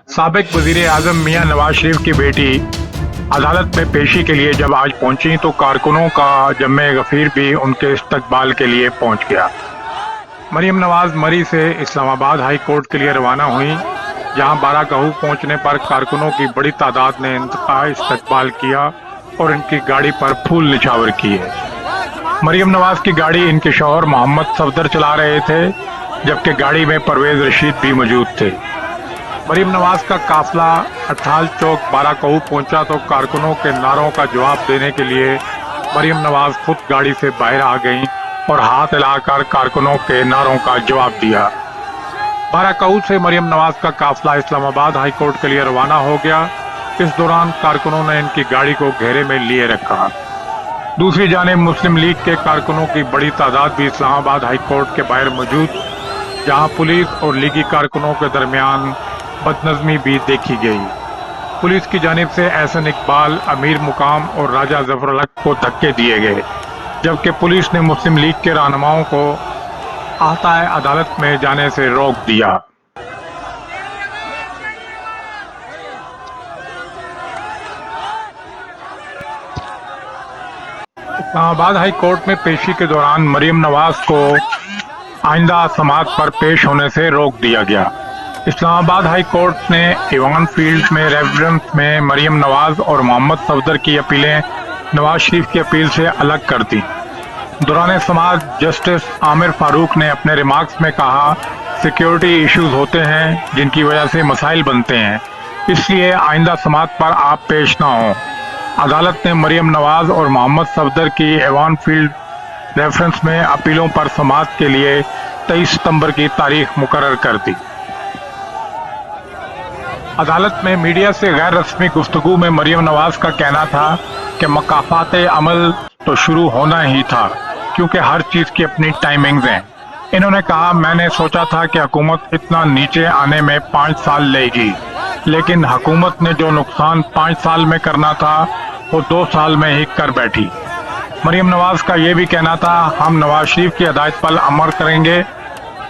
साबिक वजीर आजम मियां नवाज शरीफ की बेटी अदालत में पेशी के लिए जब आज पहुंची तो कारकुनों का जम्मे गफीर भी उनके इस्तकबाल के लिए पहुंच गया। मरियम नवाज मरी से इस्लामाबाद हाई कोर्ट के लिए रवाना हुई, जहां बाराकाहू पहुंचने पर कारकुनों की बड़ी तादाद ने इनका इस्तकबाल किया और इनकी गाड़ी पर फूल निछावर किए। मरियम नवाज की गाड़ी इनके शौहर मोहम्मद सफदर चला रहे थे, जबकि गाड़ी में परवेज रशीद भी मौजूद थे। मरियम नवाज का काफिला अठाल चौक बाराकाहू पहुंचा तो कारकुनों के नारों का जवाब देने के लिए मरियम नवाज खुद गाड़ी से बाहर आ गईं और हाथ हिलाकर कारकुनों के नारों का जवाब दिया। बाराकाहू से मरियम नवाज का काफिला इस्लामाबाद हाई कोर्ट के लिए रवाना हो गया। इस दौरान कारकुनों ने इनकी गाड़ी को घेरे में लिए रखा। दूसरी जानिब मुस्लिम लीग के कारकुनों की बड़ी तादाद भी इस्लामाबाद हाई कोर्ट के बाहर मौजूद, जहां पुलिस और लीगी कारकुनों के दरमियान बदनज़मी भी देखी गई। पुलिस की जानिब से एहसन इकबाल, अमीर मुकाम और राजा जफर अलग को धक्के दिए गए, जबकि पुलिस ने मुस्लिम लीग के रहनुमाओं को आहताए अदालत में जाने से रोक दिया। इस्लामाबाद हाई कोर्ट में पेशी के दौरान मरियम नवाज को आइंदा समाअत पर पेश होने से रोक दिया गया। इस्लामाबाद हाई कोर्ट ने ईवान फील्ड में रेफरेंस में मरियम नवाज और मोहम्मद सफदर की अपीलें नवाज शरीफ की अपील से अलग कर दी। दौरान समाअत जस्टिस आमिर फारूक ने अपने रिमार्क्स में कहा, सिक्योरिटी इश्यूज होते हैं जिनकी वजह से मसाइल बनते हैं, इसलिए आइंदा समाअत पर आप पेश ना हों। अदालत ने मरियम नवाज और मोहम्मद सफदर की ईवान फील्ड रेफरेंस में अपीलों पर समाअत के लिए 23 सितंबर की तारीख मुकर्रर कर दी। अदालत में मीडिया से गैर रस्मी गुफ्तगू में मरियम नवाज का कहना था कि मकाफात अमल तो शुरू होना ही था, क्योंकि हर चीज़ की अपनी टाइमिंग्स हैं। इन्होंने कहा, मैंने सोचा था कि हुकूमत इतना नीचे आने में 5 साल लेगी, लेकिन हुकूमत ने जो नुकसान 5 साल में करना था वो 2 साल में ही कर बैठी। मरियम नवाज का ये भी कहना था, हम नवाज शरीफ की हिदायत पर अमल करेंगे।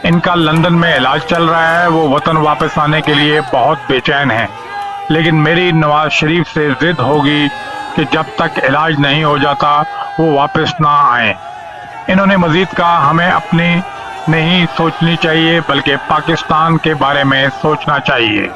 इनका लंदन में इलाज चल रहा है, वो वतन वापस आने के लिए बहुत बेचैन हैं, लेकिन मेरी नवाज शरीफ से जिद होगी कि जब तक इलाज नहीं हो जाता वो वापस ना आए। इन्होंने मजीद कहा, हमें अपनी नहीं सोचनी चाहिए बल्कि पाकिस्तान के बारे में सोचना चाहिए।